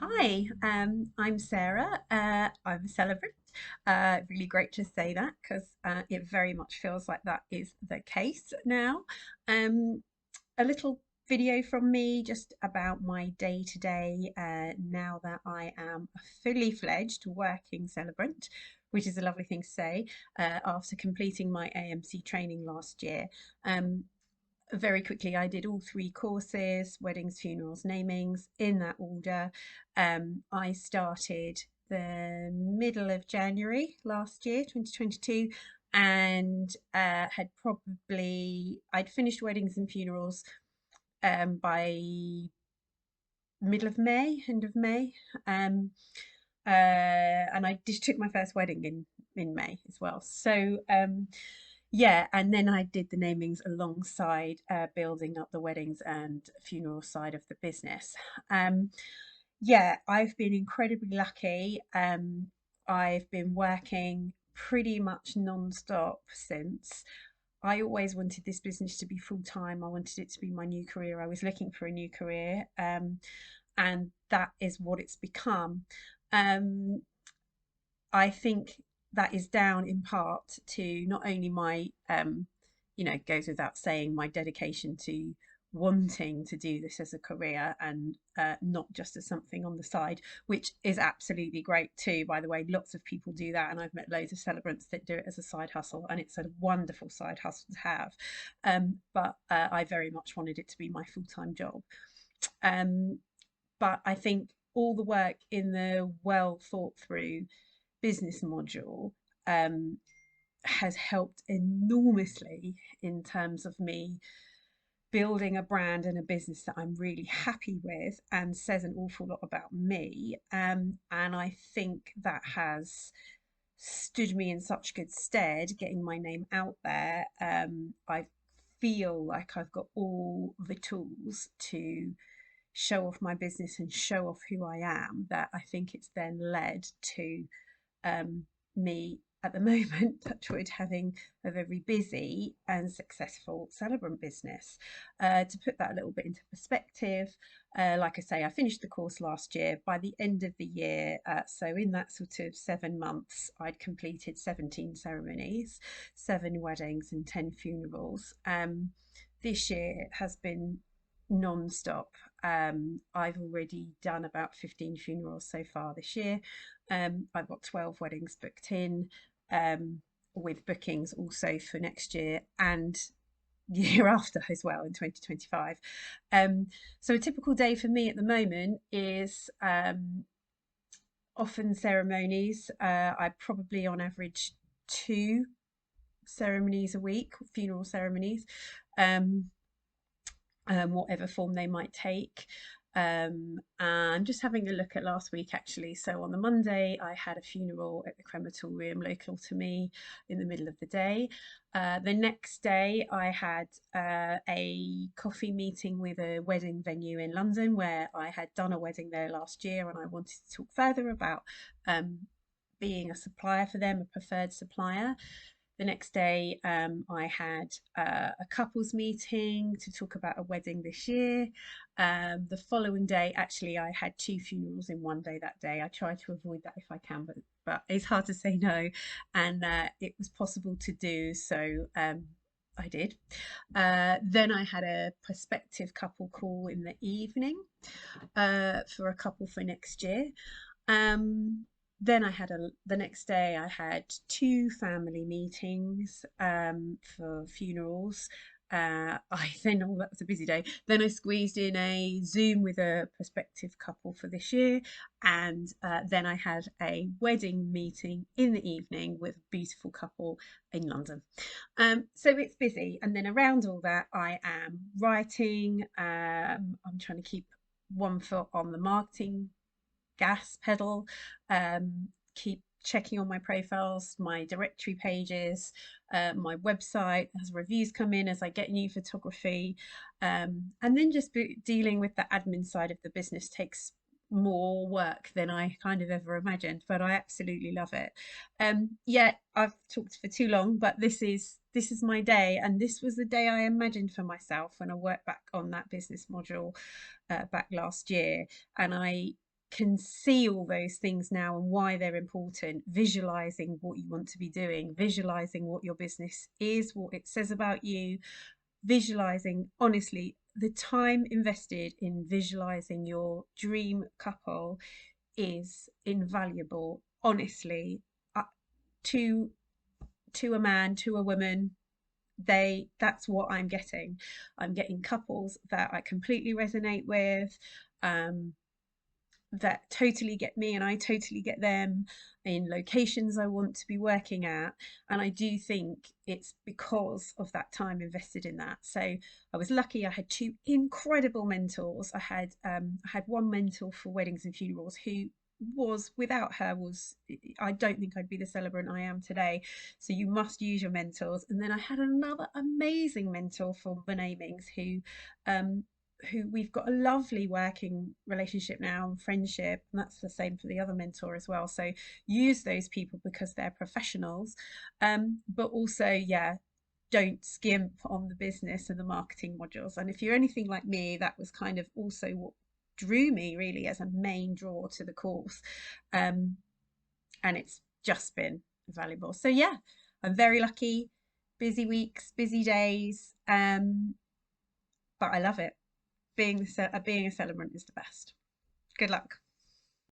Hi, I'm Sarah. I'm a celebrant. Really great to say that because it very much feels like that is the case now. Um, a little video from me just about my day to day now that I am a fully fledged working celebrant, which is a lovely thing to say after completing my AMC training last year. Um, Very quickly, I did all three courses: weddings, funerals, namings, in that order. I started the middle of January last year, 2022, and I'd finished weddings and funerals by middle of May, end of May. Um, and I just took my first wedding in May as well. Yeah, and then I did the namings alongside building up the weddings and funeral side of the business. Um, yeah, I've been incredibly lucky. I've been working pretty much non-stop since. I always wanted this business to be full time. I wanted it to be my new career. I was looking for a new career, and that is what it's become. Um, I think that is down in part to not only my, goes without saying, my dedication to wanting to do this as a career and not just as something on the side, which is absolutely great too. By the way, lots of people do that, and I've met loads of celebrants that do it as a side hustle, and it's a wonderful side hustle to have. But I very much wanted it to be my full time job. Um, but I think all the work in the well thought through business module um, has helped enormously in terms of me building a brand and a business that I'm really happy with and says an awful lot about me. And I think that has stood me in such good stead getting my name out there. I feel like I've got all the tools to show off my business and show off who I am, that I think it's then led to um, me at the moment, touch wood, having a very busy and successful celebrant business. To put that a little bit into perspective, like I say, I finished the course last year. By the end of the year, so in that sort of 7 months, I'd completed 17 ceremonies, 7 weddings, and 10 funerals. This year has been non-stop. I've already done about 15 funerals so far this year. I've got 12 weddings booked in, with bookings also for next year and the year after as well in 2025. So a typical day for me at the moment is often ceremonies. I probably on average 2 ceremonies a week, funeral ceremonies. Um, whatever form they might take. And just having a look at last week actually. So on the Monday, I had a funeral at the crematorium local to me in the middle of the day. The next day, I had a coffee meeting with a wedding venue in London where I had done a wedding there last year and I wanted to talk further about being a supplier for them, a preferred supplier. The next day, I had a couples meeting to talk about a wedding this year. The following day, actually, I had 2 funerals in one day that day. I try to avoid that if I can, but it's hard to say no, and it was possible to do. So I did. Then I had a prospective couple call in the evening for a couple for next year. Then the next day I had 2 family meetings for funerals. Oh, that was a busy day. Then I squeezed in a Zoom with a prospective couple for this year, and then I had a wedding meeting in the evening with a beautiful couple in London. So it's busy, and then around all that, I am writing. I'm trying to keep one foot on the marketing gas pedal, keep checking on my profiles, my directory pages, my website as reviews come in, as I get new photography. And then just dealing with the admin side of the business takes more work than I kind of ever imagined, but I absolutely love it. Yeah, I've talked for too long, but this is my day, and this was the day I imagined for myself when I worked back on that business module back last year, and I can see all those things now and why they're important, visualizing what you want to be doing, visualizing what your business is, what it says about you, visualizing, honestly, the time invested in visualizing your dream couple is invaluable, honestly. To a man, to a woman, that's what I'm getting couples that I completely resonate with, um that totally get me and I totally get them, in locations I want to be working at. And I do think it's because of that time invested in that. So I was lucky, I had two incredible mentors. I had one mentor for weddings and funerals who was, without her, was, I don't think I'd be the celebrant I am today. So you must use your mentors. And then I had another amazing mentor for the namings um who we've got a lovely working relationship now and friendship, and that's the same for the other mentor as well. So use those people because they're professionals, but also, yeah, don't skimp on the business and the marketing modules. And if you're anything like me, that was kind of also what drew me really as a main draw to the course, um, and it's just been valuable. So yeah, I'm very lucky. Busy weeks, busy days, but I love it. Being a celebrant is the best. Good luck.